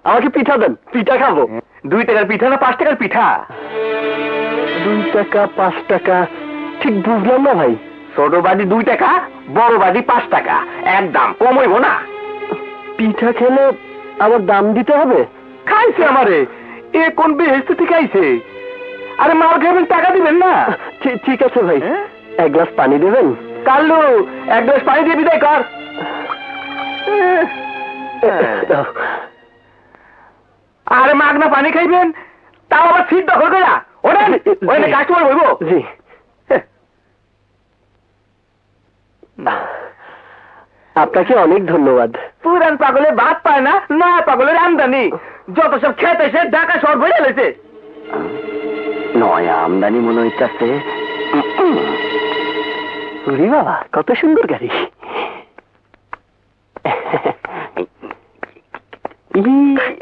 আমাকে পিঠা দেন, পিঠা খাবো। 2 টাকার পিঠা না 5 টাকার পিঠা? 2 টাকা 5 টাকা ঠিক বুঝলাম না ভাই। ছোট বাজি 2 টাকা, বড় বাজি 5 টাকা, একদম কম হইব না। পিঠা খেলে আবার দাম দিতে হবে? খাইছে আমারে, এ কোন বেহেস্ত থেকে আইছে? আরে মাল খাবেন, টাকা দিবেন না? ঠিক আছে ভাই, এক গ্লাস পানি দেবেন? কাল্লু, 1 গ্লাস পানি দিয়ে বিদায় কর। আরে মাগনা পানি খাইবেন, তাও আবার সিট দখল করা। ওরেন ওরে কাস্টমার হইব। জি। আপনাকে অনেক ধন্যবাদ। পুরান পাগলে ভাত পায় না, না পাগলের আমদানি। যত সব খেতে এসে ঢাকা শহর ভরে লেছে। নয়া আমদানি মনে হইতেছে। বাবা, কত সুন্দর গাড়ি।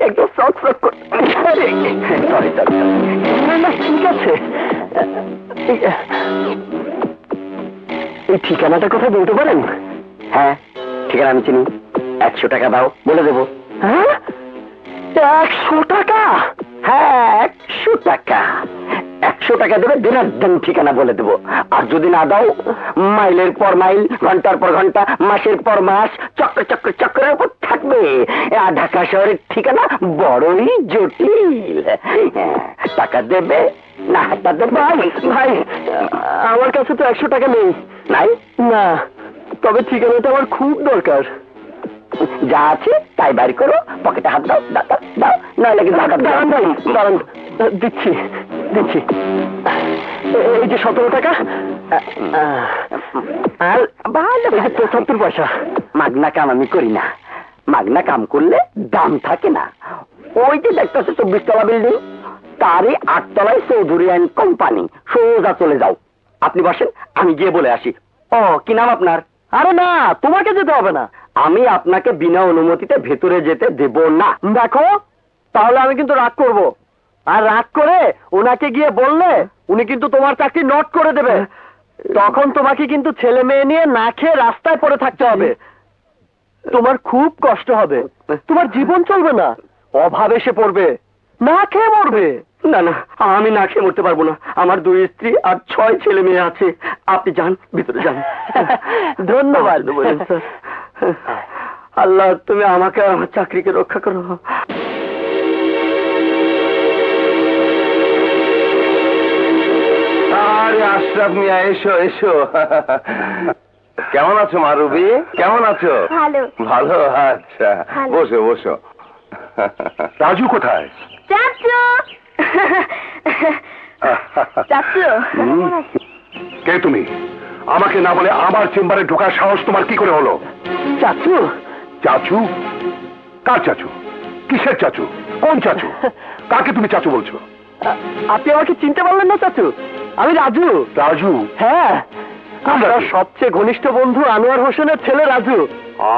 একদম শখ করে। ঠিক আছে, এই ঠিকানাটা কোথায় বলতে পারেন? হ্যাঁ, ঠিকানা আমি চিনি। 100 টাকা দাও, বলে দেবো। হ্যাঁ, 100 টাকা? হ্যাঁ, 100 টাকা। 100 টাকা দেবে, দিনের দিন ঠিকানা বলে দেবো। আর যদি না দাও, মাইলের পর মাইল, ঘন্টার পর ঘন্টা, মাসের পর মাস চক্র চক্র চক্রের উপর থাকবে। আর ঢাকা শহরের ঠিকানা বড়ই জটিল। টাকা দেবে না? হাতটা দেবে? ভাই ভাই, আমার কাছে তো 100 টাকা নেই। নাই? না, তবে ঠিকানাটা আমার খুব দরকার। যা আছে তাই বাড়ি করো, পকেটে হাত দাও, দাও দাও, নইলে কিন্তু দাঁড়ান ভাই, দাঁড়ান, দিচ্ছি দিচ্ছি। এই যে 17 টাকা, আর ভালো 75 পয়সা। মাগনা কাম আমি করি না। মাগনা কাম করলে দাম থাকে না। ওই যে দেখতেছো 24 তলা বিল্ডিং, তারই 8 তলায় চৌধুরী অ্যান্ড কোম্পানি। সোজা চলে যাও। আপনি বসেন, আমি গিয়ে বলে আসি। ও, কি নাম আপনার? আরে না, তোমাকে যেতে হবে না। আমি আপনাকে বিনা অনুমতিতে ভেতরে যেতে দেব না। দেখো, তাহলে আমি কিন্তু রাগ করব। আর রাগ করে ওনাকে গিয়ে বললে উনি কিন্তু তোমার চাকরি নট করে দেবে। তখন তোমাকে কিন্তু ছেলে মেয়ে নিয়ে না খেয়ে রাস্তায় পড়ে থাকতে হবে। তোমার খুব কষ্ট হবে, তোমার জীবন চলবে না, অভাব এসে পড়বে, না খেয়ে মরবে। না না, আমি না খেয়ে মরতে পারবো না। আমার 2 স্ত্রী আর 6 ছেলে মেয়ে আছে। আপনি যান, ভিতরে যান। ধন্যবাদ। আল্লাহ, তুমি আমাকে আমার চাকরিকে রক্ষা করো। আরে আশরাফ মিয়া, এসো এসো। কেমন আছো মারুবি? কেমন আছো? ভালো। ভালো, আচ্ছা বসো বসো। রাজু কোথায়? চাচু, চাচু, কে তুমি? আমাকে না বলে আমার চেম্বারে ঢোকার সাহস তোমার কি করে হলো? চাচু? চাচু? কার চাচু? কিসের চাচু? কোন চাচু? কাকে তুমি চাচু বলছো? আপনি আমাকে চিনতে পারলেন না চাচু? আমি রাজু। রাজু? হ্যাঁ, আমার রাজু? সবচেয়ে ঘনিষ্ঠ বন্ধু আনোয়ার হোসেনের ছেলে রাজু।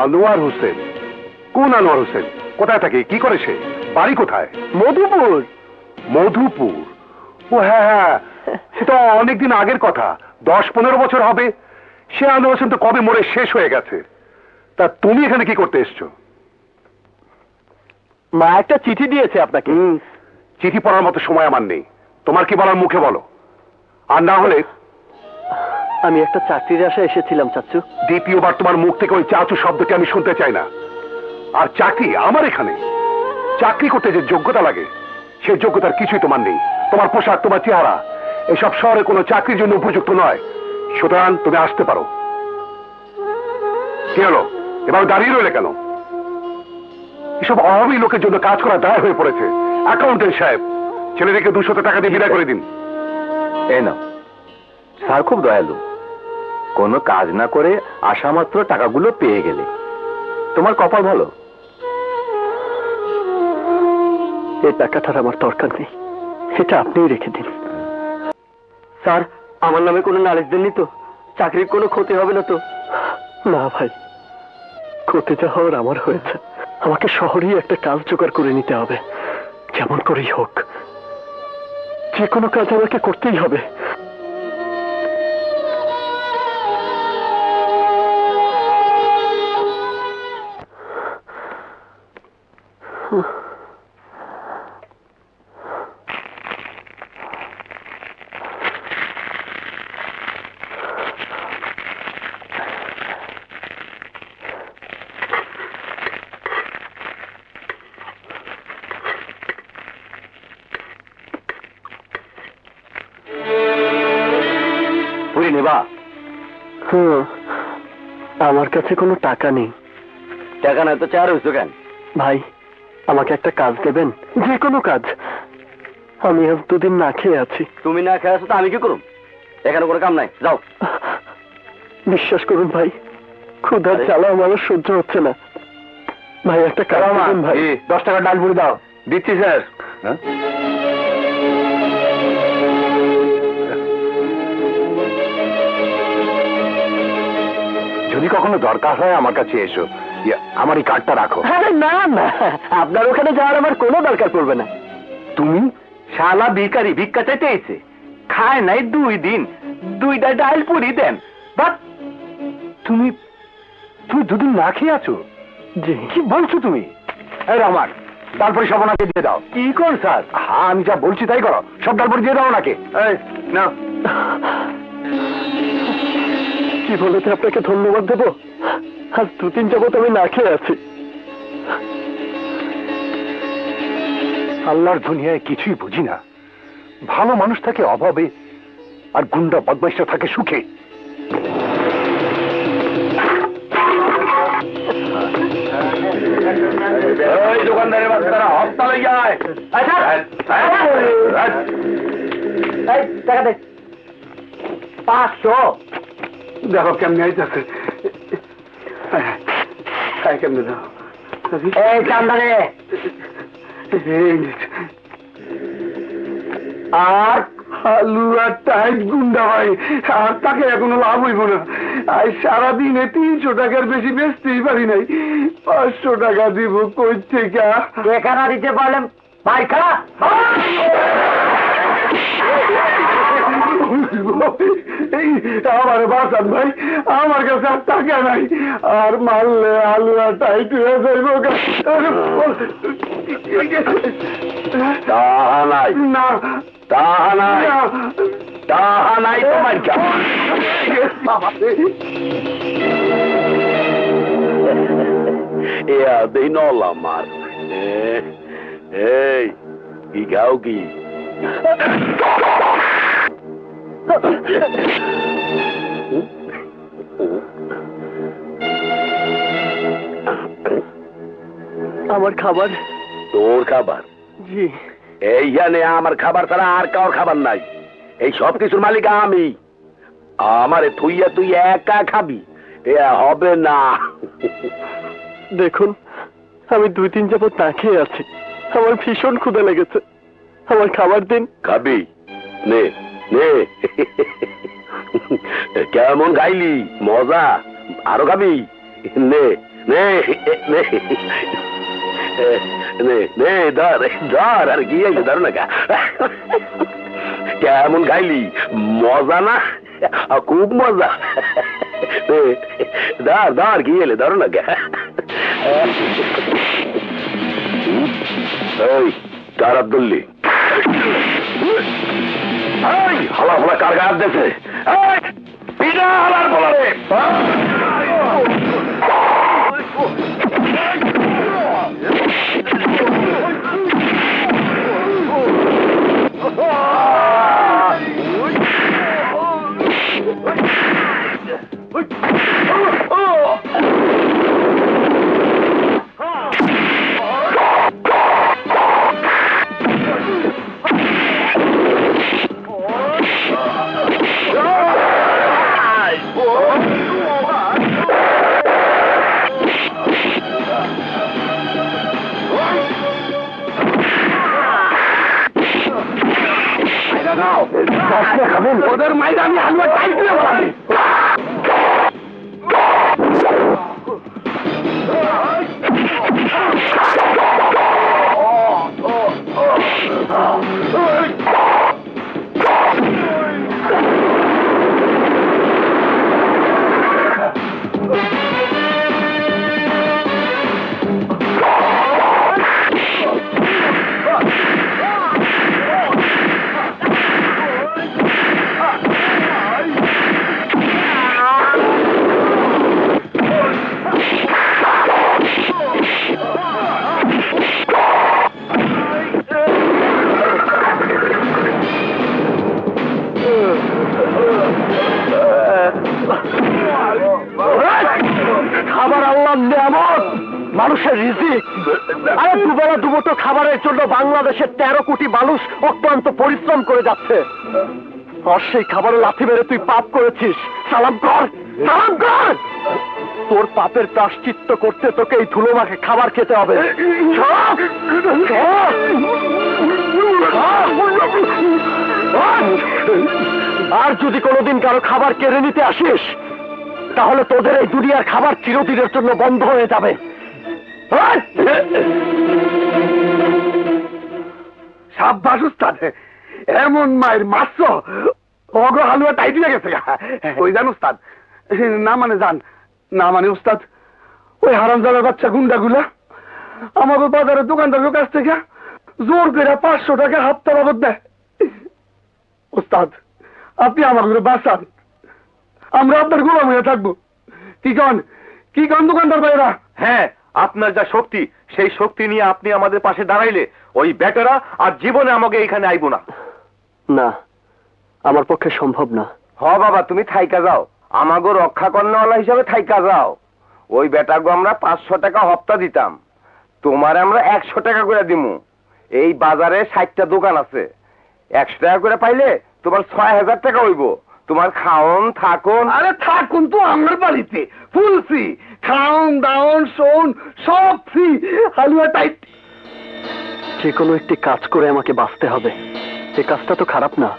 আনোয়ার হোসেন? কোন আনোয়ার হোসেন? কোথায় থাকে? কি করে সে? বাড়ি কোথায়? মধুপুর। মধুপুর? ও হ্যাঁ হ্যাঁ, সে তো অনেকদিন আগের কথা। 10-15 বছর হবে। সে আনোয়ার হোসেন তো কবে মরে শেষ হয়ে গেছে। তা তুমি এখানে কি করতে এসছো? মা একটা চিঠি দিয়েছে আপনাকে। চিঠি পড়ার মতো সময় আমার নেই। তোমার কি বলার মুখে বলো। আর না হলে আমি একটা চাকরির আশায় এসেছিলাম চাচু। দ্বিতীয়বার তোমার মুখ থেকে ওই চাচু শব্দটি আমি শুনতে চাই না। আর চাকরি আমার এখানে, চাকরি করতে যে যোগ্যতা লাগে সেই যোগ্যতার কিছুই তোমার নেই। তোমার পোশাক, তোমার চেহারা এসব শহরে কোনো চাকরির জন্য উপযুক্ত নয়। সুতরাং তুমি আসতে পারো। কি হলো, এবার দাঁড়িয়ে রইলে কেন? এসব অভাবী লোকের জন্য কাজ করা দায় হয়ে পড়েছে। অ্যাকাউন্টেন্ট সাহেব, ছেলেদেরকে 200 টাকা দিয়ে বিদায় করে দিন। এই নাও, স্যার খুব দয়ালু। কোনো কাজ না করে আসা মাত্র টাকাগুলো পেয়ে গেলে। তোমার কপাল ভালো। এই টাকাটার আমার দরকার নেই, এটা আপনিই রেখে দিন। স্যার, আমার নামে কোনো নালিশ দেননি তো? চাকরির কোনো ক্ষতি হবে না তো? না ভাই, ক্ষতি যা হওয়ার আমার হয়েছে। আমাকে শহরেই একটা কাজ জোগাড় করে নিতে হবে, যেমন করেই হোক। যে কোনো কাজ আমাকে করতেই হবে। বিড়ি নেবা? আমার কাছে কোনো টাকা নেই। টাকা নাই তো চার হইছো কেন? ভাই, আমাকে একটা কাজ দেবেন, যে কোনো কাজ। আমি আজ দুদিন না খেয়ে আছি। তুমি না খেয়ে আসো তো আমি কি করুম? এখানে কোনো কাম নাই, যাও। বিশ্বাস করুন ভাই, ক্ষুধার জ্বালা আমার আর সহ্য হচ্ছে না। ভাই একটা কাজ দেবেন ভাই। 10 টাকা ডাল পুরি দাও। দিচ্ছি স্যার। যদি কখনো দরকার হয় আমার কাছে এসো। আমার এই কার্ডটা রাখো। আরে না না, আপনার ওখানে যাওয়ার আমার কোনো দরকার পড়বে না। তুমি শালা ভিখারি ভিক্ষা চাইতে এসে খায় নাই 2 দিন, 2টা ডাল পুরি দেন। বাট তুমি তুমি দুদিন না খেয়ে আছো? জি। কি বলছো তুমি? এই রহমান, ডালপুরি সব ওনাকে দিয়ে দাও। কি কর স্যার? হ্যাঁ, আমি যা বলছি তাই করো। সব ডালপুরি দিয়ে দাও ওনাকে। এই না, কি বলেতে আপনাকে ধন্যবাদ দেবো? আজ 2-3 যাবত আমি না খেয়ে আছি। আল্লাহর দুনিয়ায় কিছুই বুঝি না। ভালো মানুষ থাকে অভাবে, আর গুন্ডা বদমাইশরা থাকে সুখে। এই দোকানদারের বাচ্চারা হপ্তা লই যায়। এই টাকা দে। 500। দেখো কেমনি আইতেছে। কেমনি দাও। এই চান্দারে। আর আলু আর টাইট গুন্ডা ভাই, আর তাকে এখনো লাভ হইব না। আজ সারাদিনে 300 টাকার বেশি বেচতেই পারি নাই। 500 টাকা দিব কই থেকে? এখানে দিতে পারলেন ভাই খা। এই আমার বাসান ভাই, আমার কাছে আর টাকা নাই। আর মারলে আলু আর টাইট হয়ে যাইব। তাহা নাই, না, তাহা নাই, তাহা নাই তোমার দেই নলাম আর। এই কি গাও কি? আমার খাবার। তোর খাবার? জি। এইখানে আমার খাবার ছাড়া আর কারোর খাবার নাই। এই সব কিছুর মালিক আমি। আমারে থুইয়া তুই একা খাবি, এ হবে না। দেখুন, আমি 2-3 যাবত না খেয়ে আছি। আমার ভীষণ ক্ষুধা লেগেছে। আমার খাবার দিন। খাবি? নে নে। কেমন খাইলি? মজা? আরো খাবি? নে নে নে নে নে, ধর ধর। আর কি আছে, ধর না। কেমন খাইলি? মজা না? খুব মজা। ধর ধর, কি এলে, ধর না। এই তার আব্দুল্লি, হালা হালা কার গাছ দেখে হালার বলা রে। ওদের ময়দানে হালুয়া টাইট করে বলাবি। খাবার আল্লাহর নিয়ামত, মানুষের রিজিক। আরে দুবেলা দুমুঠো খাবারের জন্য বাংলাদেশের 13 কোটি মানুষ অক্লান্ত পরিশ্রম করে যাচ্ছে। আর সেই খাবারে লাথি মেরে তুই পাপ করেছিস। সালাম কর, সালাম কর। তোর পাপের প্রায়শ্চিত্ত করতে তোকে এই ধুলো মাখে খাবার খেতে হবে। আর যদি কোনোদিন কারো খাবার কেড়ে নিতে আসিস, তাহলে তোদের এই দুনিয়ার খাবার চিরদিনের জন্য বন্ধ হয়ে যাবে। সাব্বাস উস্তাদ, এমন মায়ের মাছ অগ হালুয়া টাইট হয়ে গেছে। ওই জান উস্তাদ, না মানে জান, না মানে উস্তাদ, ওই হারামজাদার বাচ্চা গুন্ডাগুলা আমাদের বাজারের দোকানদারের কাছ থেকে জোর করে 500 টাকা হাপ্তা বাবদ দেয়। উস্তাদ, আপনি আমার ঘরে বাঁচান, আমরা আপনার গোলাম হয়ে থাকবো। কি কন দোকানদার ভাইরা? হ্যাঁ, আপনার যা শক্তি, সেই শক্তি নিয়ে আপনি আমাদের পাশে দাঁড়াইলে ওই বেটারা আর জীবনে আমাকে এখানে আইব না। না, আমার পক্ষে সম্ভব না। বাবা, তুমি থাইকা যাও, আমাগো রক্ষা কর্ণওয়ালা হিসাবে থাইকা যাও। ওই বেটাগো আমরা 500 টাকা হপ্তা দিতাম, তোমার আমরা 100 টাকা করে দিমু। এই বাজারে 60টা দোকান আছে, 100 টাকা করে পাইলে তোমার 6000 টাকা হইব। তোমার খাওন থাকুন। আরে থাকুন তো আমার বাড়িতে, ফুল ফ্রি, খাওন দাওন শোন সব ফ্রি, হালুয়া টাইট। যে কোনো একটি কাজ করে আমাকে বাঁচতে হবে। এই কাজটা তো খারাপ না,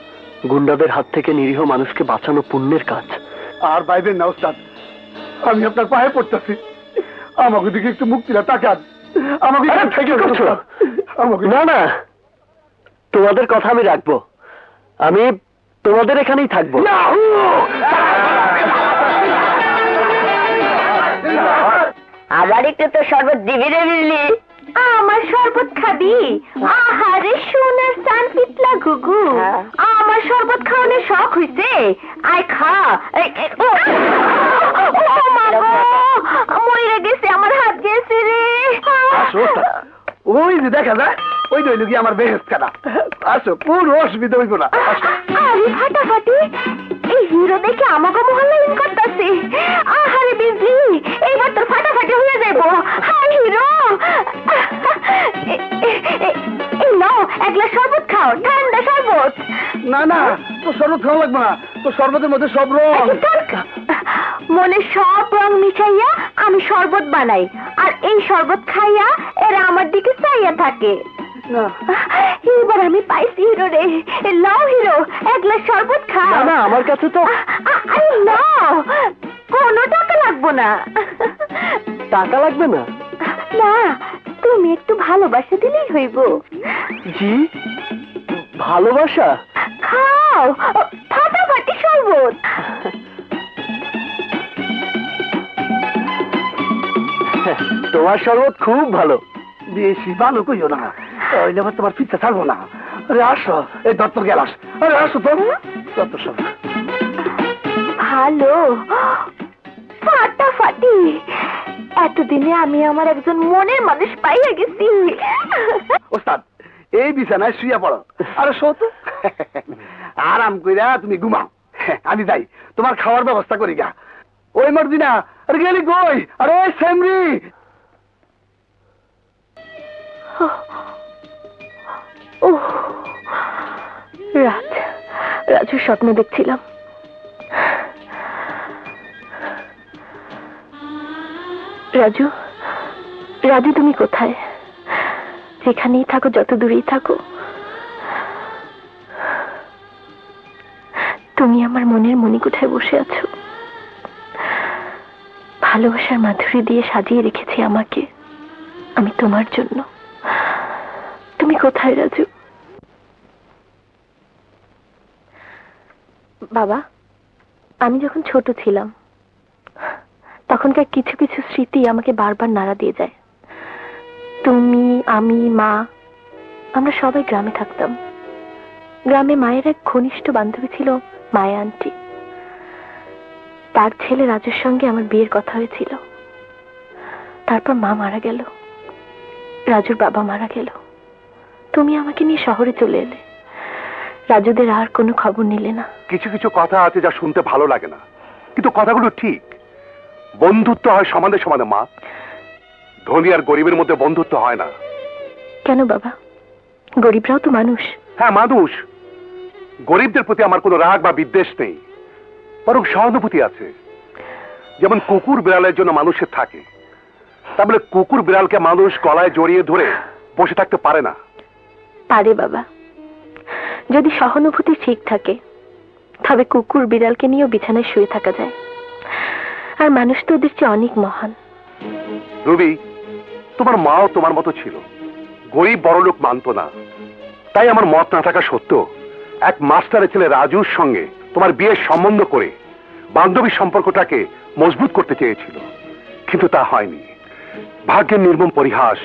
গুন্ডাদের হাত থেকে নিরীহ মানুষকে বাঁচানো পুণ্যের কাজ। আর বাইবেন না ওস্তাদ, আমি আপনার পায়ে পড়তেছি, আমাকে দিকে একটু মুক্তিরা তাকান। আমাকে না না, তোমাদের কথা আমি রাখবো, আমি তোমাদের এখানেই থাকবো। আবার একটু তো শরবত দিবি রে বিজলি। আমার শরবত খাবি? আহারে সোনার সান পিতলা ঘুঘু, আমার শরবত খাওয়ানোর শখ হইছে। আয় খা। ও মা গো, মরে গেছে, আমার হাত গেছে রে। ওই যে দেখা যায়, ওই রইল কি আমার বেহেস কাটা। আসো, কোনো অসুবিধা হইব না। আরে ফাটাফাটি, এই হিরো দেখে আমাকে মহল্লা ইন করতেছে। আহারে বিজলি, এইবার তোর ফাটাফাটি হয়ে যাইব। হাই হিরো, এই নাও এক গ্লাস শরবত খাও, ঠান্ডা শরবত। না না, তো শরবত খাওয়া লাগবে না, তো শরবতের মধ্যে সব রং। মনে সব রং মিশাইয়া আমি শরবত বানাই, আর এই শরবত খাইয়া এরা আমার দিকে চাইয়া থাকে। এবার আমি পাইছি হিরো রে। লাও হিরো, এক গ্লাস শরবত খাও। না না, আমার কাছে তো নাও, কোনো টাকা লাগবো না। টাকা লাগবে না? না, তুমি একটু ভালোবাসা দিলেই হইব। জি, ভালোবাসা? খাও, ফাটাফাটি শরবত। তোমার শরবত খুব ভালো। বেশি ভালো কইও না, তাহলে আবার তোমার পিঠা ছাড়বো না। আরে আসো, এই দত্তর গেলাস। আরে আসো তো, দত্তর সব ভালো, ফাটাফাটি। এতদিনে আমি আমার একজন মনের মানুষ পাইয়া গেছি। ওস্তাদ, এই বিছানায় শুয়ে পড়ো। আরে শো তো, আরাম কইরা তুমি ঘুমাও, আমি যাই তোমার খাওয়ার ব্যবস্থা করি গা। ওই মর্জিনা, আরে গেলি কই? আরে ওই সেমরি। রাজুর স্বপ্ন দেখছিলাম। রাজু, রাজু তুমি কোথায়? যেখানেই থাকো, যত দূরেই থাকো, তুমি আমার মনের মণিকোঠায় বসে আছো। ভালোবাসার মাধুরী দিয়ে সাজিয়ে রেখেছি আমাকে আমি তোমার জন্য। তুমি কোথায় রাজু? বাবা, আমি যখন ছোট ছিলাম তখনকার কিছু কিছু স্মৃতি আমাকে বারবার নাড়া দিয়ে যায়। তুমি, আমি, মা, আমরা সবাই গ্রামে থাকতাম। গ্রামে মায়ের এক ঘনিষ্ঠ বান্ধবী ছিল মায়া আন্টি। তার ছেলে রাজুর সঙ্গে আমার বিয়ের কথা হয়েছিল। তারপর মা মারা গেল, রাজুর বাবা মারা গেল। তুমি আমাকে নিয়ে শহরে চলে এলে, রাজুদের আর কোনো খবর নিলে না। কিছু কিছু কথা আছে যা শুনতে ভালো লাগে না, কিন্তু কথাগুলো ঠিক। বন্ধুত্ব হয় সমানে সমানে মা, ধনী আর গরিবের মধ্যে বন্ধুত্ব হয় না। কেন বাবা, গরিবরাও তো মানুষ। হ্যাঁ মানুষ, গরিবদের প্রতি আমার কোনো রাগ বা বিদ্বেষ নেই, বরং সহানুভূতি আছে। যেমন কুকুর বিড়ালের জন্য মানুষের থাকে, তাহলে কুকুর বিড়ালকে মানুষ গলায় জড়িয়ে ধরে বসে থাকতে পারে না। পারে বাবা, যদি সহানুভূতি ঠিক থাকে তবে কুকুর বিড়ালকে নিয়েও বিছানায় শুয়ে থাকা যায়। আর মানুষ তো ওদের চেয়ে অনেক মহান। রবি, তোমার মাও তোমার মতো ছিল, গরিব বড়লোক মানতো না। তাই আমার মত না থাকা সত্ত্বেও এক মাস্টারের ছেলে রাজুর সঙ্গে তোমার বিয়ের সম্বন্ধ করে বান্ধবী সম্পর্কটাকে মজবুত করতে চেয়েছিল, কিন্তু তা হয়নি। ভাগ্যের নির্মম পরিহাস,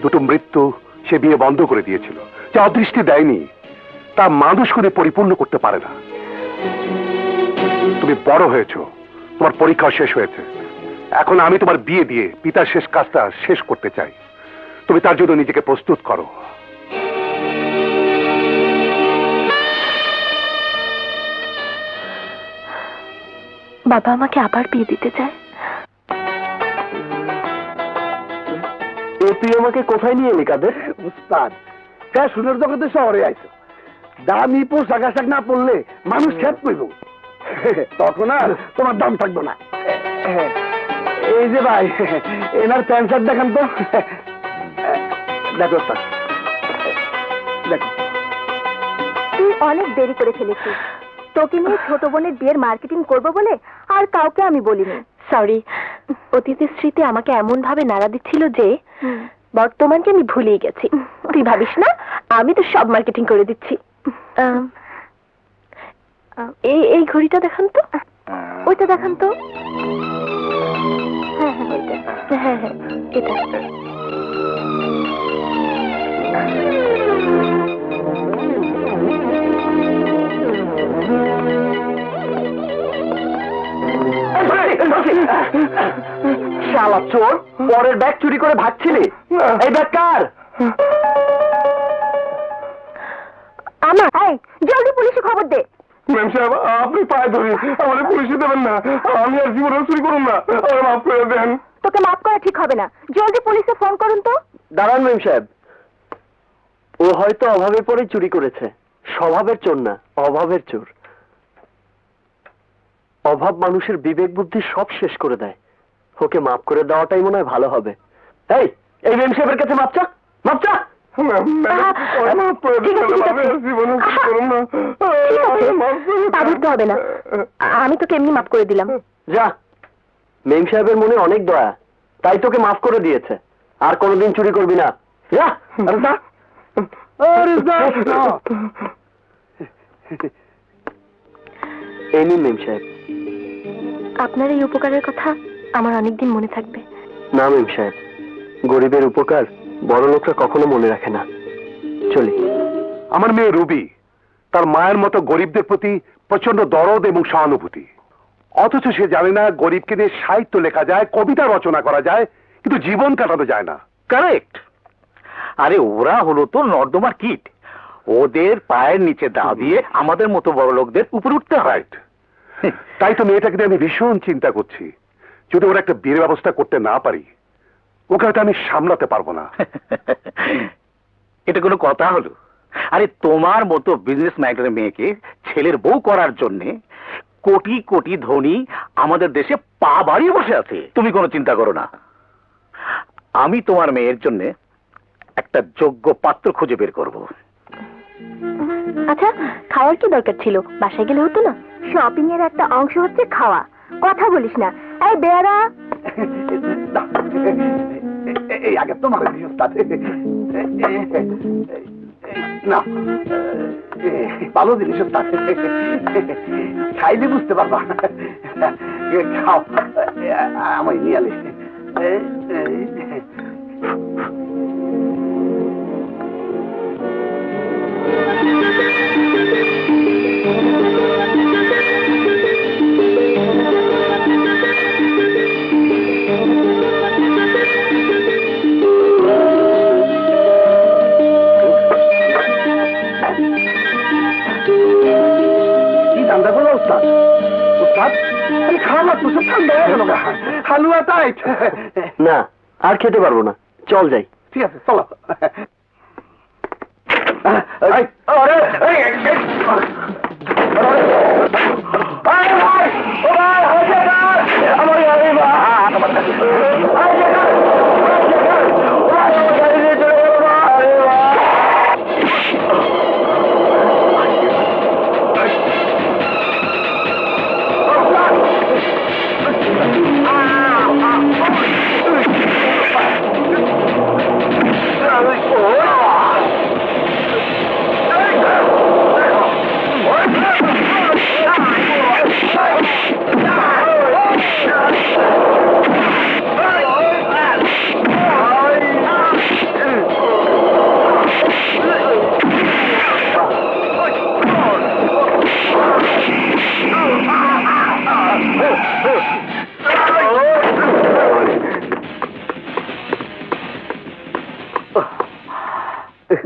দুটো মৃত্যু সে বিয়ে বন্ধ করে দিয়েছিল। যা অদৃষ্টি দেয়নি তা মানুষ করে পরিপূর্ণ করতে পারে না। তুমি বড় হয়েছো, তোমার পরীক্ষা শেষ হয়েছে, এখন আমি তোমার বিয়ে দিয়ে পিতার শেষ কাজটা শেষ করতে চাই। তুমি তার জন্য নিজেকে প্রস্তুত করো। বাবা আমাকে আবার বিয়ে দিতে চায়। তুই আমাকে কোথায় নিয়ে এলি কাদের? উস্তাদ, ফ্যাশনের জগতে শহরে আইছো, দামি পোশাক আশাক না পড়লে মানুষ খেত কইব, তখন আর তোমার দাম থাকবো না। এই যে ভাই, এনার প্যান্ট শার্ট দেখান তো। দেখো উস্তাদ, দেখো। তুই অনেক দেরি করে ফেলেছিস। তোকে নিয়ে ছোট বোনের বিয়ের মার্কেটিং করব বলে আর কাউকে আমি বলিনি। সরি, অতীতের স্মৃতি আমাকে এমন ভাবে নাড়া দিচ্ছিল যে বর্তমানকে আমি ভুলেই গেছি। তুই ভাবিস না, আমি তো সব মার্কেটিং করে দিচ্ছি। এই ঘড়িটা দেখান তো, ওইটা দেখান তো। হ্যাঁ হ্যাঁ ওইটা, হ্যাঁ হ্যাঁ এটা। শালা চোর, পরের ব্যাগ চুরি করে ভাগছিলি। এই ব্যাগ কার? আমার। এই জলদি পুলিশে খবর দে। ম্যাম সাহেব, আপনি পায়ে ধরি, আমাদের পুলিশে দেবেন না। আমি আর জীবনে চুরি করুন না, আমার মাফ করে দেন। তোকে মাফ করা ঠিক হবে না, জলদি পুলিশে ফোন করুন তো। দাঁড়ান মেম সাহেব, ও হয়তো অভাবে পড়ে চুরি করেছে। স্বভাবের চোর না, অভাবের চোর। অভাব মানুষের বিবেক বুদ্ধি সব শেষ করে দেয়। ওকে মাফ করে দেওয়াটাই মনে হয় ভালো হবে। এই মেম সাহেবের কাছে মাপ চা, মাপ চা। হবে না, আমি তোকে এমনি মাফ করে দিলাম। যা, মেম সাহেবের মনে অনেক দয়া, তাই তোকে মাফ করে দিয়েছে। আর কোনোদিন চুরি করবি না। যা, আরে যা। এই নিন মেম সাহেব। আপনার এই উপকারের কথা আমার অনেকদিন মনে থাকবে। না মেম সাহেব, গরিবের উপকার বড় লোকরা কখনো মনে রাখে না। চলি। আমার মেয়ে রুবি তার মায়ের মতো গরিবদের প্রতি প্রচন্ড দরদ এবং সহানুভূতি, অথচ সে জানে না গরিবকে নিয়ে সাহিত্য লেখা যায়, কবিতা রচনা করা যায়, কিন্তু জীবন কাটানো যায় না। কারেক্ট। আরে ওরা হলো তো নর্দমার কীট, ওদের পায়ের নিচে দা দিয়ে আমাদের মতো বড় লোকদের উপরে উঠতে হয়। তাই তো মেয়েটাকে নিয়ে আমি ভীষণ চিন্তা করছি। যদি ওরা একটা বিয়ের ব্যবস্থা করতে না পারি, ওকে হয়তো আমি সামলাতে পারবো না। এটা কোনো কথা হলো? আরে তোমার মতো বিজনেস ম্যাগনারের মেয়েকে ছেলের বউ করার জন্য কোটি কোটি ধনী আমাদের দেশে পা বাড়িয়ে বসে আছে। তুমি কোনো চিন্তা করো না, আমি তোমার মেয়ের জন্য একটা যোগ্য পাত্র খুঁজে বের করব। আচ্ছা, খাওয়ার কি দরকার ছিল? বাসায় গেলে হতো না? শপিং এর একটা অংশ হচ্ছে খাওয়া। কথা বলিস না। এই বেয়ারা, এই আগে তোমার না ভালো জিনিস খাইলে বুঝতে পারবা। খাও, আমায় নিয়ে আলে। উস্তাদ আরে খাবার তো সব ঠান্ডা হয়ে গেল হালুয়া টাইট। না আর খেতে পারবো না, চল যাই। ঠিক আছে চলো। এই, আরে, এই, এই, এই, আরে ভাই, ও ভাই, হয়েছে কাজ। আমার গাড়ি ভাই, আমার গাড়ি। হয়েছে কাজ, হয়েছে কাজ। ও ভাই, আমার গাড়ি নিয়ে চলে গেল ভাই, আরে ভাই।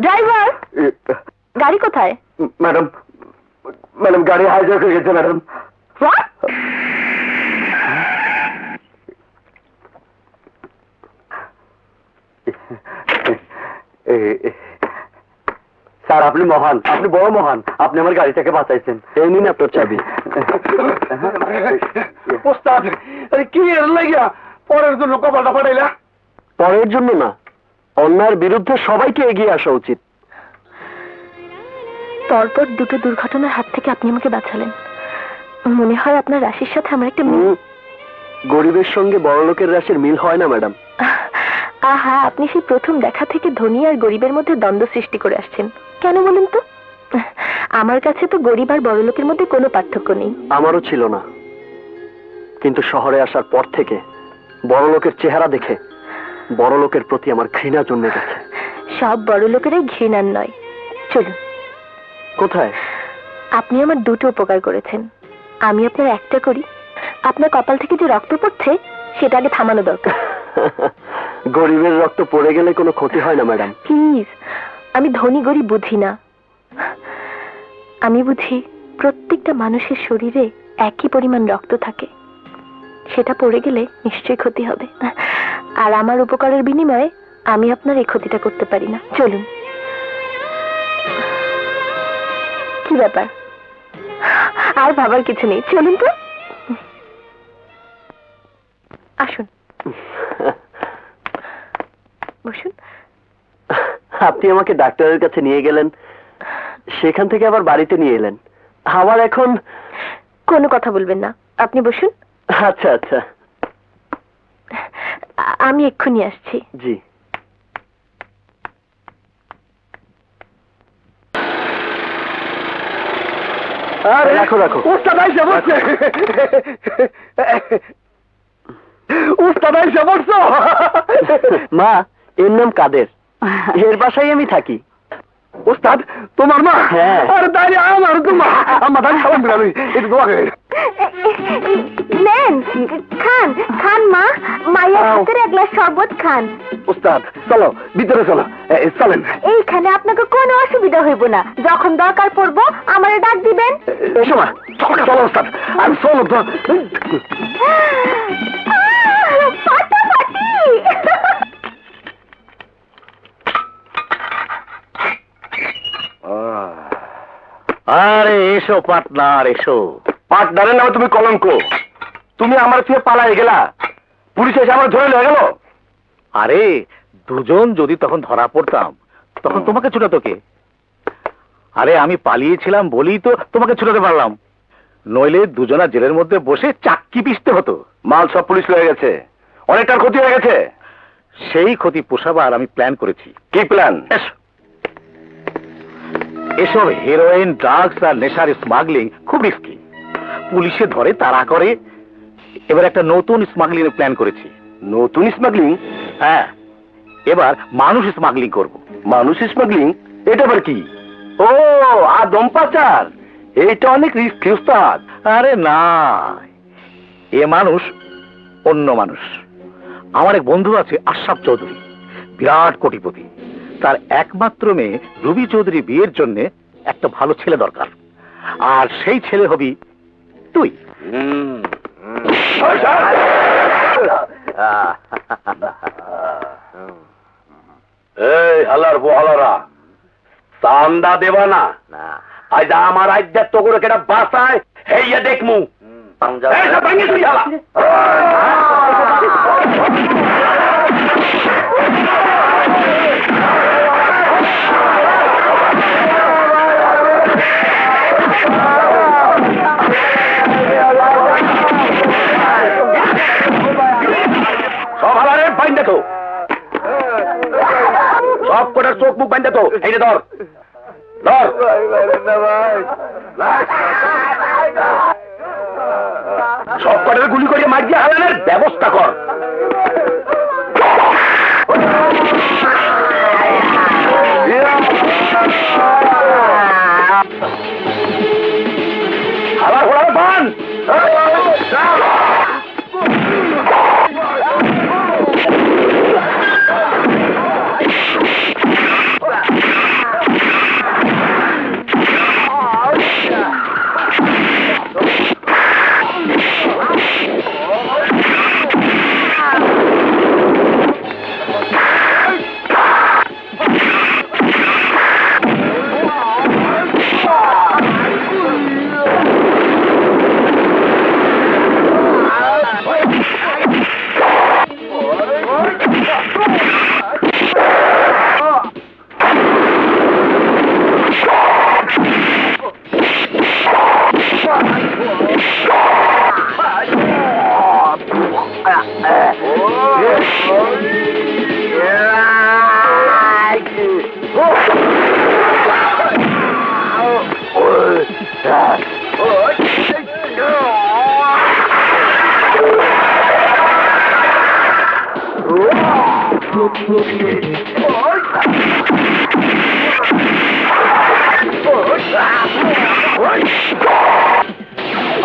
ড্রাইভার, গাড়ি কোথায়? ম্যাডাম, ম্যাডাম গাড়ি হাইজ্যাক হয়ে গেছে ম্যাডাম। What? স্যার আপনি মহান, আপনি বড় মহান, আপনি আমার গাড়িটাকে বাঁচাইছেন। এই নিন আপনার চাবি। উস্তাদ আরে কি এর লাগিয়া পরের জন্য কপালটা ফাটাইলা? পরের জন্য না, অন্যায়ের বিরুদ্ধে সবাইকে এগিয়ে আসা উচিত। পরপর দুটো দুর্ঘটনার হাত থেকে আপনি আমাকে বাঁচালেন। মনে হয় আপনার রাশির সাথে আমার একটা মিল। গরিবের সঙ্গে বড়লোকের রাশির মিল হয় না ম্যাডাম। আহা, আপনি সেই প্রথম দেখা থেকে ধনী আর গরিবের মধ্যে দ্বন্দ্ব সৃষ্টি করে আসছেন। কেন বলুন তো? আমার কাছে তো গরিব আর বড়লোকের মধ্যে কোনো পার্থক্য নেই। আমারও ছিল না, কিন্তু শহরে আসার পর থেকে বড়লোকের চেহারা দেখে বড়লোকের প্রতি আমার ঘৃণা জন্মে গেছে। সব বড়লোকেরাই ঘৃণার নয়। চলুন। কোথায়? আপনি আমার দুটো উপকার করেছেন, আমি আপনার একটা করি। আপনার কপাল থেকে যে রক্ত পড়ছে সেটা আগে থামানো দরকার। গরিবের রক্ত পড়ে গেলে কোনো ক্ষতি হয় না ম্যাডাম। প্লিজ, আমি ধনী গরিব বুঝি না। আমি বুঝি প্রত্যেকটা মানুষের শরীরে একই পরিমাণ রক্ত থাকে, সেটা পড়ে গেলে নিশ্চয়ই ক্ষতি হবে। আর আমার উপকারের বিনিময়ে আমি আপনার এই ক্ষতিটা করতে পারি না। চলুন। কি ব্যাপার? আর ভাবার কিছু নেই, চলুন তো। আসুন, বসুন। আপনি আমাকে ডাক্তারের কাছে নিয়ে গেলেন, সেখান থেকে আবার বাড়িতে নিয়ে এলেন, আবার এখন কোনো কথা বলবেন না, আপনি বসুন। আচ্ছা আচ্ছা, আমি এক্ষুনি আসছি। জি। আরে রাখো রাখো। উস্তাদ আইসা বসছে, উস্তাদ আইসা বসছো। মা, এর নাম কাদের, এর বাসায় আমি থাকি। উস্তাদ তোমার মা? হ্যাঁ। আরে দাঁড়িয়ে আমার তো মা, আমার দাঁড়িয়ে সালাম দিলাম, একটু দোয়া করে। নেন, খান খান মা, মায়ের হাতের এক গ্লাস শরবত খান। উস্তাদ চলো ভিতরে চলো, চলেন। এইখানে আপনাকে কোনো অসুবিধা হইব না, যখন দরকার পড়বো আমারে ডাক দিবেন। এসো মা, চলো চলো উস্তাদ, আমি চলো তো। ফাটাফাটি। আরে এসো পার্টনার, এসো। পার্টনারের নামে তুমি কলঙ্ক, তুমি আমার থেকে পালাই গেলা, পুলিশ এসে আমার ধরে লয়ে গেল। আরে দুজন যদি তখন ধরা পড়তাম তখন তোমাকে ছুটাতো কে? আরে আমি পালিয়েছিলাম বলেই তো তোমাকে ছুটাতে পারলাম, নইলে দুজনা জেলের মধ্যে বসে চাক্কি পিষতে হতো। মাল সব পুলিশ লয়ে গেছে, অনেকটার ক্ষতি হয়ে গেছে। সেই ক্ষতি পোষাবার আমি প্ল্যান করেছি। কি প্ল্যান? এসব হেরোইন, ড্রাগস আর নেশার স্মাগলিং খুব রিস্কি, পুলিশে ধরে তাড়া করে। এবার একটা নতুন স্মাগলিং এর প্ল্যান করেছি। নতুন স্মাগলিং? হ্যাঁ, এবার মানুষ স্মাগলিং করব। মানুষ স্মাগলিং? এটা আবার কি? ও আদম পাচার, এইটা অনেক রিস্কি উস্তাদ। আরে না, এ মানুষ অন্য মানুষ। আমার এক বন্ধু আছে আশরাফ চৌধুরী, বিরাট কোটিপতি। তার একমাত্র মেয়ে রুবি চৌধুরী বিয়ের জন্য একটা ভালো ছেলে দরকার, আর সেই ছেলে হবি তুই। এই হালার বহালারা চান্দা দেবা না, আজ আমার আধ্যাত্ম করে কেটা বাসায় হেইয়া দেখমু। সব হালারে বাইন্দা তো, সব কটার চোখ মুখ বাইন্দা তো। এই ধর ধর, সব কটার গুলি করে মার দিয়ে হালানের ব্যবস্থা কর। হালা ঘোড়া বান।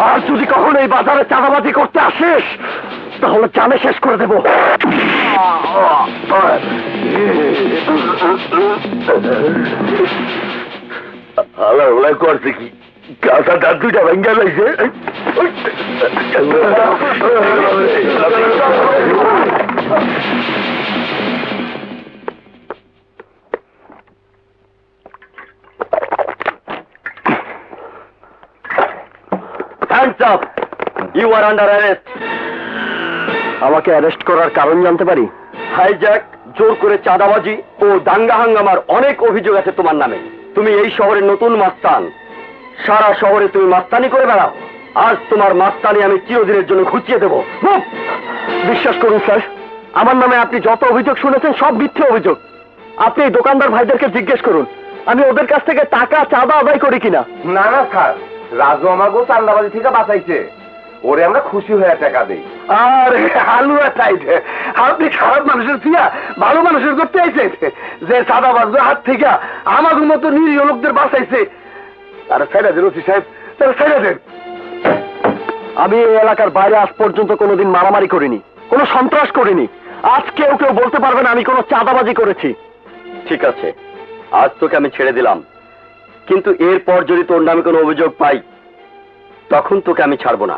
আর যদি কখনো এই বাজারে চাঁদাবাজি করতে আসিস তাহলে জানে শেষ করে দেব। হালা করছে কি গাছা দাঁত দুইটা ভেঙ্গা লাগছে। Hands up! You are under arrest. আমাকে অ্যারেস্ট করার কারণ জানতে পারি? হাইজ্যাক, জোর করে চাঁদাবাজি ও দাঙ্গা হাঙ্গামার অনেক অভিযোগ আছে তোমার নামে। তুমি এই শহরের নতুন মাস্তান, সারা শহরে তুমি মাস্তানি করে বেড়াও। আজ তোমার মাস্তানি আমি চিরদিনের জন্য ঘুচিয়ে দেবো। বিশ্বাস করুন স্যার, আমার নামে আপনি যত অভিযোগ শুনেছেন সব মিথ্যে অভিযোগ। আপনি এই দোকানদার ভাইদেরকে জিজ্ঞেস করুন আমি ওদের কাছ থেকে টাকা চাঁদা আদায় করি কিনা। না না স্যার, রাজু আমাকে চান্দাবাজি থেকে বাঁচাইছে, ওরে আমরা খুশি হয়ে টাকা দিই। আরে হালুয়া চাইছে, আপনি খারাপ মানুষের ছিয়া ভালো মানুষের করতে আইছে, যে চাঁদাবাজদের হাত থেকে আমাদের মতো নিরীহ লোকদের বাঁচাইছে। আরে ছেড়ে দেন ওসি সাহেব, তারা ছেড়ে দেন। আমি এই এলাকার বাইরে আজ পর্যন্ত কোনোদিন মারামারি করিনি, কোনো সন্ত্রাস করিনি। আজ কেউ কেউ বলতে পারবে না আমি কোনো চাঁদাবাজি করেছি। ঠিক আছে, আজ তোকে আমি ছেড়ে দিলাম, কিন্তু এরপর যদি তোর নামে কোনো অভিযোগ পাই তখন তোকে আমি ছাড়বো না।